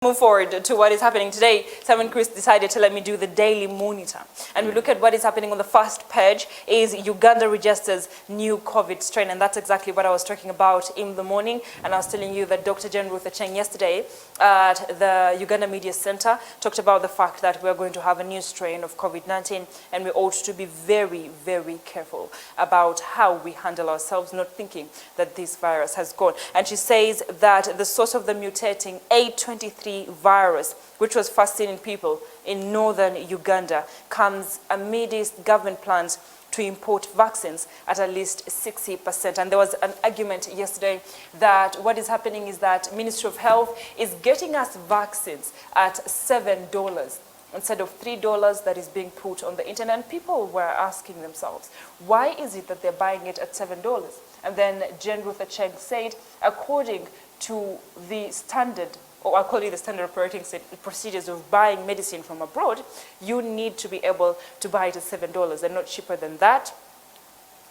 Move forward to what is happening today. Simon Chris decided to let me do the Daily Monitor. And we look at what is happening on the first page is Uganda registers new COVID strain. And that's exactly what I was talking about in the morning. And I was telling you that Dr. Jane Ruth Acheng yesterday at the Uganda Media Center talked about the fact that we're going to have a new strain of COVID-19. And we ought to be very, very careful about how we handle ourselves, not thinking that this virus has gone. And she says that the source of the mutating 823 virus, which was first seen in people in northern Uganda, comes amidst government plans to import vaccines at least 60%. And there was an argument yesterday that what is happening is that Ministry of Health is getting us vaccines at $7 instead of $3 that is being put on the internet. And people were asking themselves, why is it that they're buying it at $7? And then Jane Ruth Acheng said, according to the standard, or I'll call it the standard operating procedures of buying medicine from abroad, you need to be able to buy it at $7 and not cheaper than that.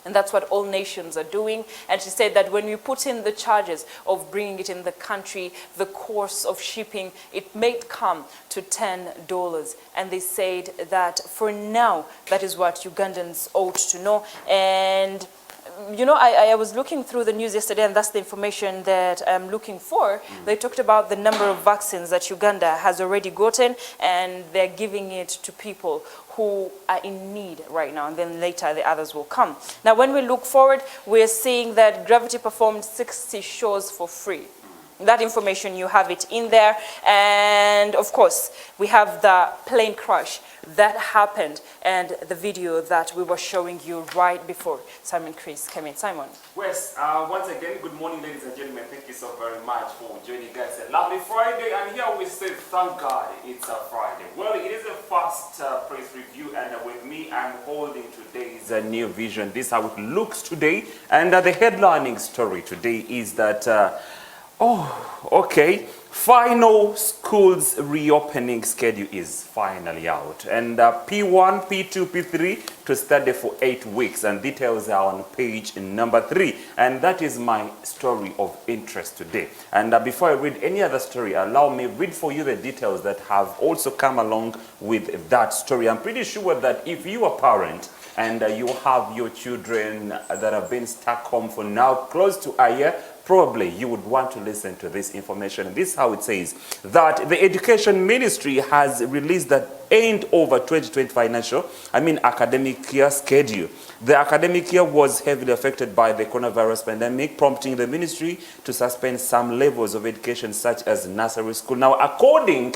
And that's what all nations are doing. And she said that when we put in the charges of bringing it in the country, the cost of shipping, it may come to $10. And they said that for now, that is what Ugandans ought to know. And you know, I was looking through the news yesterday, and that's the information that I'm looking for. They talked about the number of vaccines that Uganda has already gotten, and they're giving it to people who are in need right now, and then later the others will come. Now, when we look forward, we're seeing that Gravity performed 60 shows for free. That information, you have it in there. And of course, we have the plane crash that happened and the video that we were showing you right before Simon Chris came in. Simon. Yes, once again, good morning, ladies and gentlemen. Thank you so very much for joining us. A lovely Friday, and here we say, thank God it's a Friday. Well, it is a first press review, and with me, I'm holding today's new vision. This is how it looks today, and the headlining story today is that final schools reopening schedule is finally out, and P1, P2, P3 to study for 8 weeks, and details are on page number 3, and that is my story of interest today. And before I read any other story, allow me read for you the details that have also come along with that story. I'm pretty sure that if you are a parent and you have your children that have been stuck home for now close to a year, probably you would want to listen to this information. And this is how it says that the Education Ministry has released the end over 2020 academic year schedule. The academic year was heavily affected by the coronavirus pandemic, prompting the ministry to suspend some levels of education such as nursery school. Now, according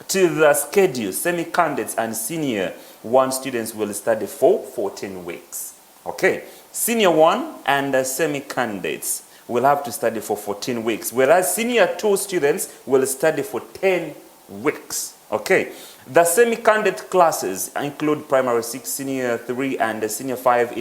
to the schedule, semi-candidates and senior 1 students will study for 14 weeks. Okay, senior 1 and semi-candidates will have to study for 14 weeks, whereas senior 2 students will study for 10 weeks. Okay, the semi-candidate classes include primary 6, senior 3, and senior 5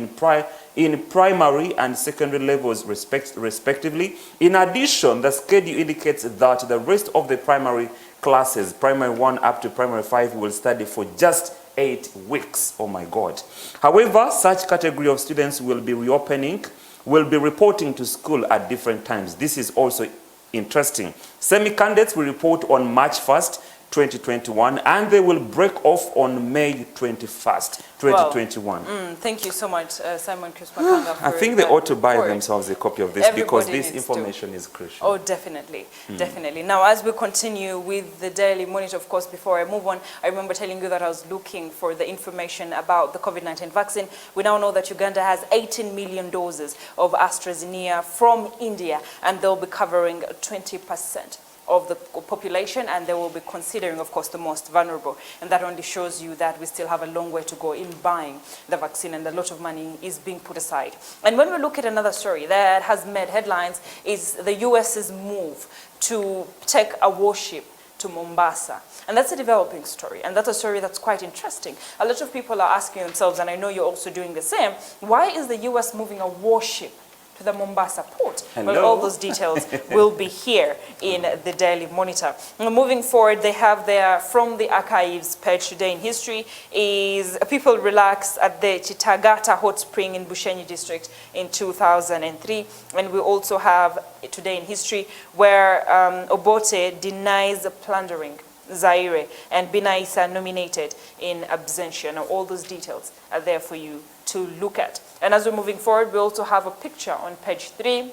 in primary and secondary levels respectively. In addition, the schedule indicates that the rest of the primary classes, primary 1 up to primary 5, will study for just 8 weeks. Oh my God. However, such category of students will be reporting to school at different times. This is also interesting. Semi-candidates will report on March 1st, 2021, and they will break off on May 21st, 2021. Wow. Thank you so much, Simon Chris Makanga. I think they ought to buy themselves a copy of this. Everybody, because this information is crucial. Oh, definitely, definitely. Now, as we continue with the Daily Monitor, of course, before I move on, I remember telling you that I was looking for the information about the COVID-19 vaccine. We now know that Uganda has 18 million doses of AstraZeneca from India, and they'll be covering 20% of the population, and they will be considering, of course, the most vulnerable. And that only shows you that we still have a long way to go in buying the vaccine, and a lot of money is being put aside. And when we look at another story that has made headlines is the US's move to take a warship to Mombasa. And that's a developing story, and that's a story that's quite interesting. A lot of people are asking themselves, and I know you're also doing the same, why is the US moving a warship to to the Mombasa port. Hello. Well, all those details will be here in the Daily Monitor. Now, moving forward, they have their From the Archives page today in history is people relax at the Chitagata hot spring in Bushenyi district in 2003. And we also have today in history where Obote denies plundering Zaire and Binaisa nominated in absentia. Now, all those details are there for you to look at. And as we're moving forward, we also have a picture on page 3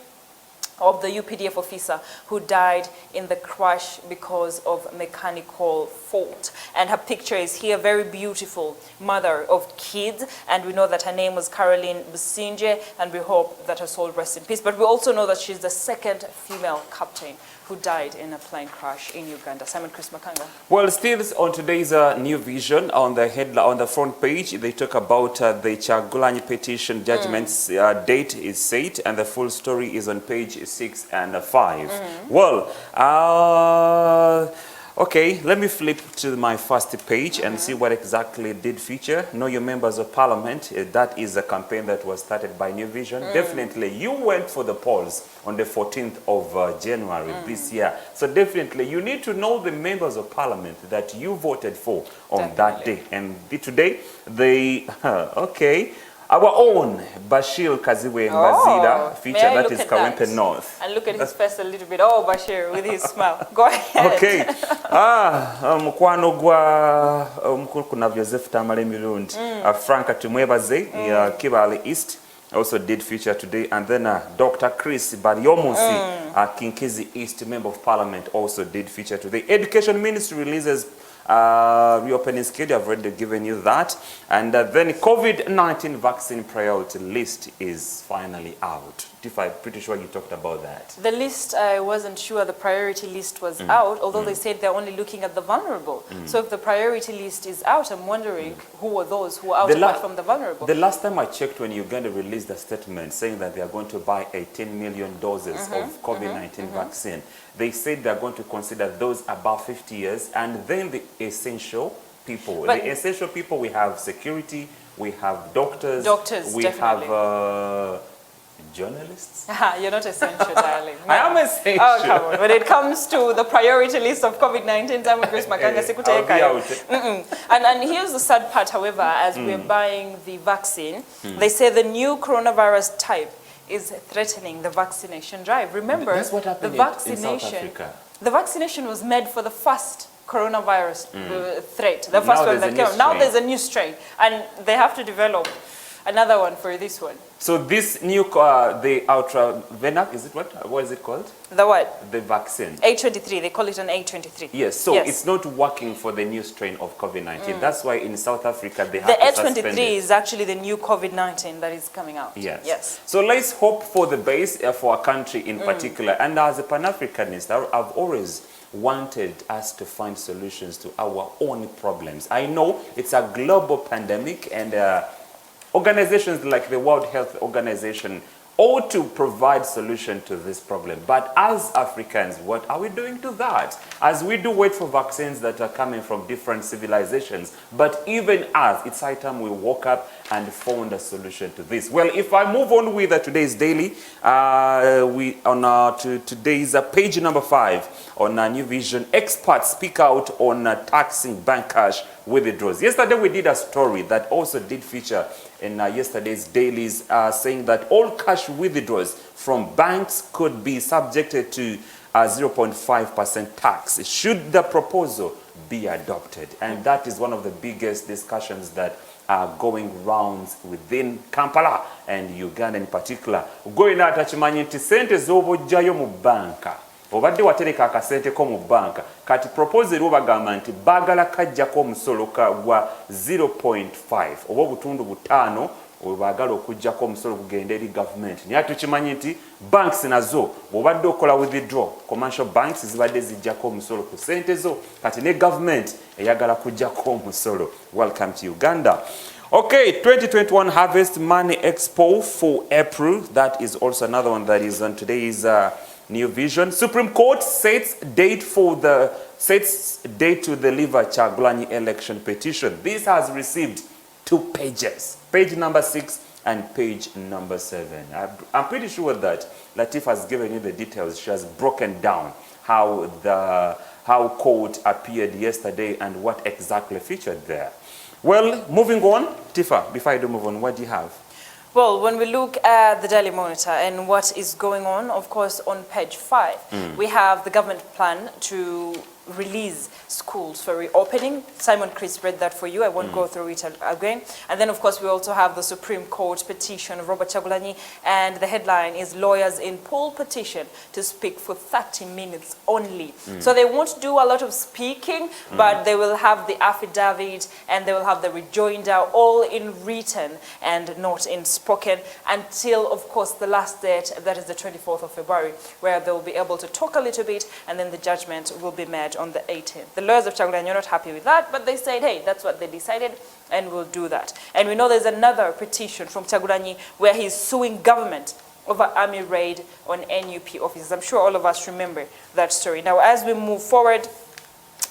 of the UPDF officer who died in the crash because of mechanical fault. And her picture is here, very beautiful mother of kids. And we know that her name was Caroline Businje, and we hope that her soul rests in peace. But we also know that she's the second female captain who died in a plane crash in Uganda. Simon Chris Makanga. Well, still on today's New Vision, on the headline, on the front page, they talk about the Chagulanyi petition judgment's date is set, and the full story is on page 6 and 5. Well, okay, let me flip to my first page and see what exactly did feature. Know Your Members of Parliament. That is a campaign that was started by New Vision. Definitely, you went for the polls on the 14th of January this year. So definitely, you need to know the Members of Parliament that you voted for on that day. And today, they, okay, our own Bashir Kaziwe Mbazira feature, that is Kawempe North. And look at his face a little bit. Oh, Bashir, with his smile. Go ahead. Okay. Mukwano gwa mukulu kuna Joseph Tamale Mirundi. Franka Tumwebaze, Kibale East, also did feature today. And then Dr. Chris Baryomusi, Kinkizi East Member of Parliament, also did feature today. Education Ministry releases reopening schedule. I've already given you that. And then COVID-19 vaccine priority list is finally out. I'm pretty sure you talked about that. The list, I wasn't sure the priority list was out, although they said they're only looking at the vulnerable. So if the priority list is out, I'm wondering who are those who are out apart from the vulnerable. The last time I checked, when Uganda released a statement saying that they are going to buy 18 million doses of COVID-19 vaccine, they said they're going to consider those above 50 years and then the essential people. But the essential people, we have security, we have doctors, we have journalists. You're not essential, darling. No. I am essential. Oh, come on. When it comes to the priority list of COVID-19, and here's the sad part, however, as we're buying the vaccine, they say the new coronavirus type is threatening the vaccination drive. Remember, that's what happened the vaccination, in South Africa. The vaccination was made for the first coronavirus threat, the first one that came. Now there's a new strain, and they have to develop another one for this one. So this new, the Ultravenac, is it what? What is it called? The what? The vaccine. A23, they call it an A23. Yes, so it's not working for the new strain of COVID-19. That's why in South Africa they have the A23 is actually the new COVID-19 that is coming out. Yes. So let's hope for the best for our country in particular. And as a Pan-Africanist, I've always wanted us to find solutions to our own problems. I know it's a global pandemic, and organizations like the World Health Organization ought to provide solution to this problem. But as Africans, what are we doing to that? As we do wait for vaccines that are coming from different civilizations, but even as, it's high time we woke up and found a solution to this. Well, if I move on with today's daily, to today's page number 5 on New Vision, experts speak out on taxing bank cash withdrawals. Yesterday we did a story that also did feature in yesterday's dailies, saying that all cash withdrawals from banks could be subjected to 0.5% tax should the proposal be adopted. And that is one of the biggest discussions that are going rounds within Kampala and Uganda in particular. Going out achimanyi nti sente z'obojjayo mu banka obadde watereka akasente ko mu banka kati proposal obagamba nti bagala kajjako omusolo gwa 0.5 oba obutundu butaano obagala okujjako omusolo kugenda eri government. Naye tukimanyi nti banks nazo bw'obadde okola withdraw, commercial banks zibadde zijjako omusolo ku sente zo, kati ne government eyagala kujjako omusolo. Welcome to Uganda. Okay, 2021 Harvest Money Expo for April. That is also another one that is on today's New Vision. Supreme Court sets date to deliver Chagulanyi election petition. This has received 2 pages. Page number 6 and page number 7. I'm pretty sure that Latif has given you the details. She has broken down how court appeared yesterday and what exactly featured there. Well, moving on, Tifa, before I do move on, what do you have? Well, when we look at the Daily Monitor and what is going on, of course, on page 5, we have the government plan to release schools for reopening. Simon Chris read that for you. I won't go through it again. And then, of course, we also have the Supreme Court petition of Robert Chagulanyi, and the headline is lawyers in poll petition to speak for 30 minutes only. So they won't do a lot of speaking, but they will have the affidavit and they will have the rejoinder all in written and not in spoken until, of course, the last date, that is the 24th of February, where they will be able to talk a little bit and then the judgment will be made on the 18th. The lawyers of Chagulanyi are not happy with that, but they said, hey, that's what they decided, and we'll do that. And we know there's another petition from Chagulanyi where he's suing government over army raid on NUP offices. I'm sure all of us remember that story. Now, as we move forward,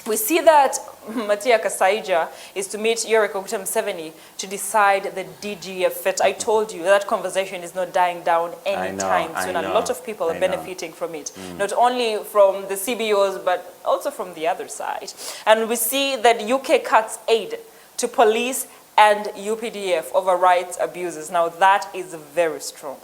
we see that Matia Kasaija is to meet Yoweri Kaguta Museveni to decide the DGF fit. I told you that conversation is not dying down anytime soon. A lot of people are benefiting from it, not only from the CBOs, but also from the other side. And we see that UK cuts aid to police and UPDF over rights abuses. Now, that is very strong.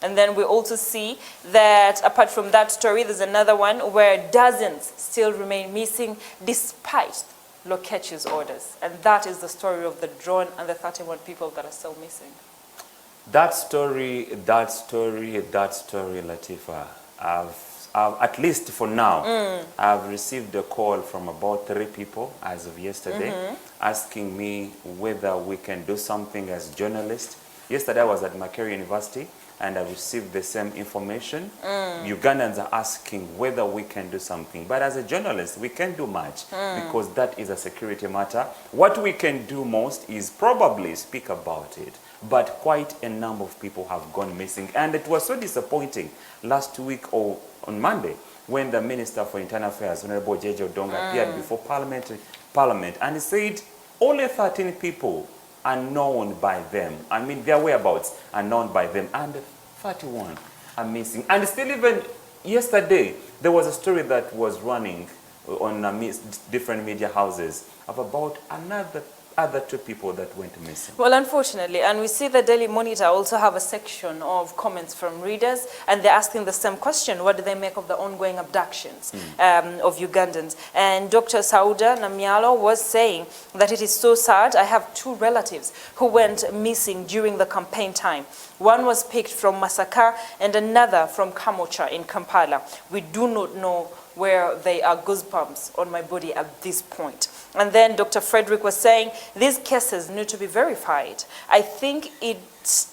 And then we also see that apart from that story, there's another one where dozens still remain missing despite Lokechi's orders. And that is the story of the drone and the 31 people that are still missing. That story, Latifa, at least for now, I've received a call from about 3 people as of yesterday asking me whether we can do something as journalists. Yesterday I was at Makerere University and I received the same information. Ugandans are asking whether we can do something. But as a journalist, we can't do much because that is a security matter. What we can do most is probably speak about it. But quite a number of people have gone missing. And it was so disappointing last week or on Monday when the Minister for Internal Affairs, Honorable Jeje Odonga, appeared before Parliament and he said only 13 people are known by them. I mean, their whereabouts are known by them, and 31 are missing. And still, even yesterday, there was a story that was running on different media houses of about other 2 people that went missing. Well, unfortunately, and we see the Daily Monitor also have a section of comments from readers, and they're asking the same question: what do they make of the ongoing abductions of Ugandans? And Dr. Sauda Namyalo was saying that it is so sad. I have 2 relatives who went missing during the campaign time. One was picked from Masaka and another from Kamocha in Kampala. We do not know where they are. Goosebumps on my body at this point. And then Dr. Frederick was saying these cases need to be verified. I think it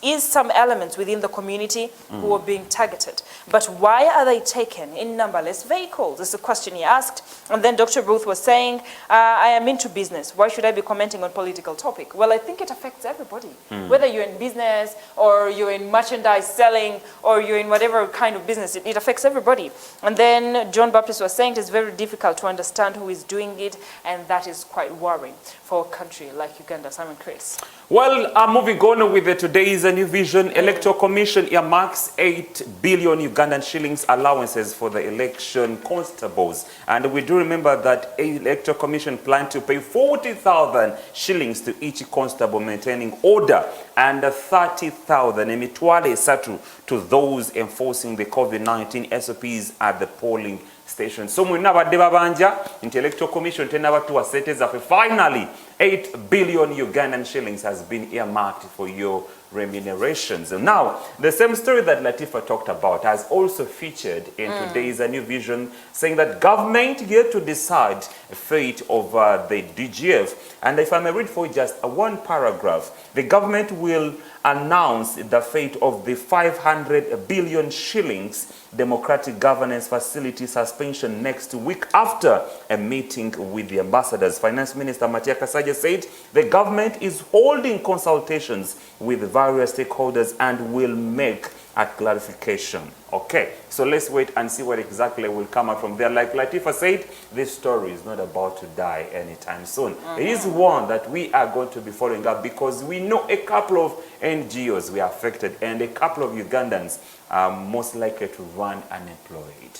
is some elements within the community who are being targeted. But why are they taken in numberless vehicles? This is a question he asked. And then Dr. Ruth was saying, I am into business. Why should I be commenting on political topic? Well, I think it affects everybody. Whether you're in business or you're in merchandise selling or you're in whatever kind of business, it affects everybody. And then John Baptist was saying it's very difficult to understand who is doing it, and that is quite worrying for a country like Uganda. Simon Chris. Well, moving on with today's New Vision. Electoral Commission earmarks 8 billion Ugandan shillings allowances for the election constables. And we do remember that Electoral Commission planned to pay 40,000 shillings to each constable maintaining order and 30,000 emitwale satu to those enforcing the COVID-19 SOPs at the polling station. So mwinabadde babanja Electoral Commission tenabatuwa sente zaffe. Finally 8 billion Ugandan shillings has been earmarked for your remunerations. Now, the same story that Latifa talked about has also featured in today's New Vision, saying that government yet to decide the fate of the DGF. And if I may read for you just one paragraph, the government will announce the fate of the 500 billion shillings democratic governance facility suspension next week after a meeting with the ambassadors. Finance Minister Matia Kasaija said the government is holding consultations with various stakeholders and will make a clarification. Okay, so let's wait and see what exactly will come out from there. Like Latifa said, this story is not about to die anytime soon. It is one that we are going to be following up because we know a couple of NGOs were affected and a couple of Ugandans are most likely to run unemployed.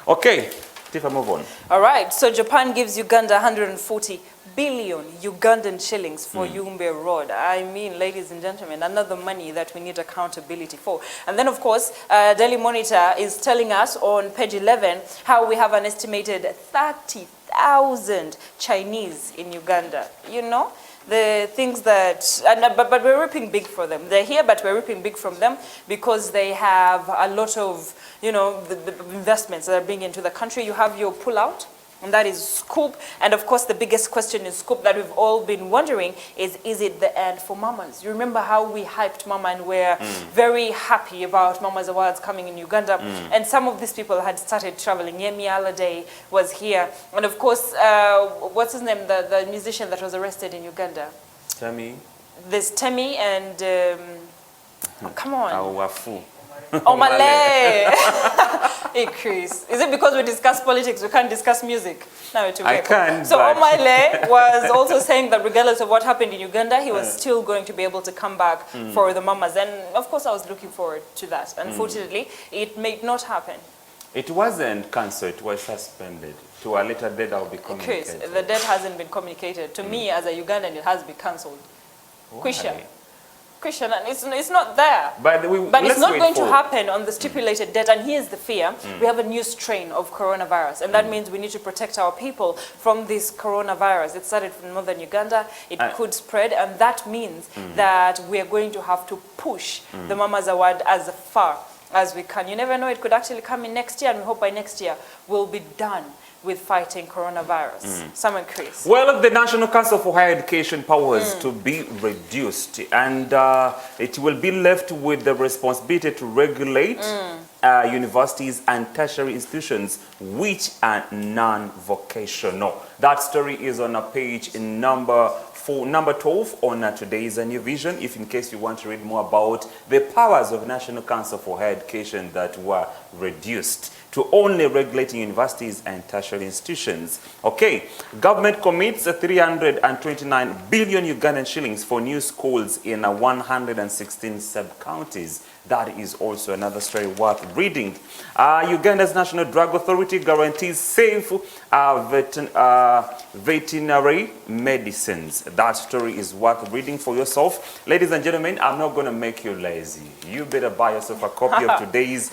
Okay, Tifa, move on. All right, so Japan gives Uganda 140 billion Ugandan shillings for Yumbe Road. I mean, ladies and gentlemen, another money that we need accountability for. And then, of course, Daily Monitor is telling us on page 11 how we have an estimated 30,000 Chinese in Uganda. You know, the things that, but we're ripping big for them. They're here, but we're ripping big from them because they have a lot of, you know, the investments that are being into the country. You have your pullout, and that is scoop. And of course, the biggest question is scoop that we've all been wondering is it the end for mamas? You remember how we hyped mama and we're very happy about Mama's Awards coming in Uganda. And some of these people had started traveling. Yemi Alade was here. And of course, what's his name? The musician that was arrested in Uganda. Temi. There's Temi and, come on. Awafu. Omale. Hey, Chris. Is it because we discuss politics, we can't discuss music? No, I can, so but... Omale was also saying that regardless of what happened in Uganda, he was still going to be able to come back for the mamas. And of course, I was looking forward to that. Unfortunately, it may not happen. It wasn't cancelled, it was suspended. To a later date, that will be communicated. Chris, the date hasn't been communicated. To me, as a Ugandan, it has been cancelled. Christian, and it's not there. But it's not going to happen on the stipulated date. And here's the fear. We have a new strain of coronavirus. And that means we need to protect our people from this coronavirus. It started from northern Uganda. It could spread. And that means that we are going to have to push the Mama's Award as far as we can. You never know. It could actually come in next year. And we hope by next year we'll be done with fighting coronavirus. Someone, Chris. Well, the National Council for Higher Education powers to be reduced, and it will be left with the responsibility to regulate universities and tertiary institutions which are non-vocational. That story is on a page in number 12 on today's New Vision, if in case you want to read more about the powers of National Council for Higher Education that were reduced to only regulating universities and tertiary institutions. Okay, government commits 329 billion Ugandan shillings for new schools in 116 sub-counties. That is also another story worth reading. Uganda's National Drug Authority guarantees safe veterinary medicines. That story is worth reading for yourself. Ladies and gentlemen, I'm not going to make you lazy. You better buy yourself a copy of today's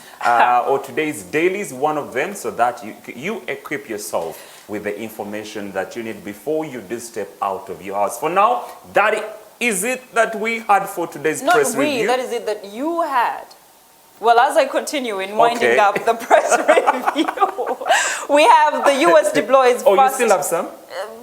dailies, one of them, so that you equip yourself with the information that you need before you do step out of your house. For now, that is it that we had for today's press review. That is it that you had. Well, as I continue in winding up the press review, we have the U.S. deploys. Oh, you still have some?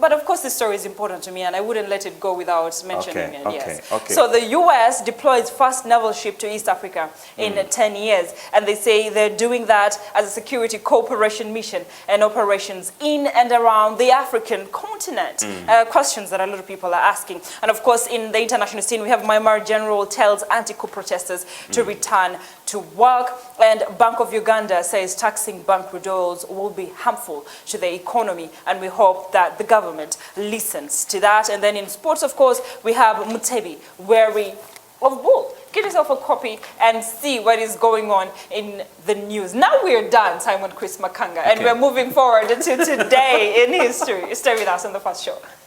But of course, this story is important to me, and I wouldn't let it go without mentioning it. Yes. Okay. So the U.S. deploys first naval ship to East Africa in 10 years, and they say they're doing that as a security cooperation mission and operations in and around the African continent. Questions that a lot of people are asking. And of course, in the international scene, we have Myanmar General tells anti-coup protesters to return to work, and Bank of Uganda says taxing bank withdrawals will be harmful to the economy, and we hope that the government listens to that. And then in sports, of course, we have Mutebi wary of bull. Get yourself a copy and see what is going on in the news. Now we're done, Simon Chris Makanga, and we're moving forward to today in history. Stay with us on the first show.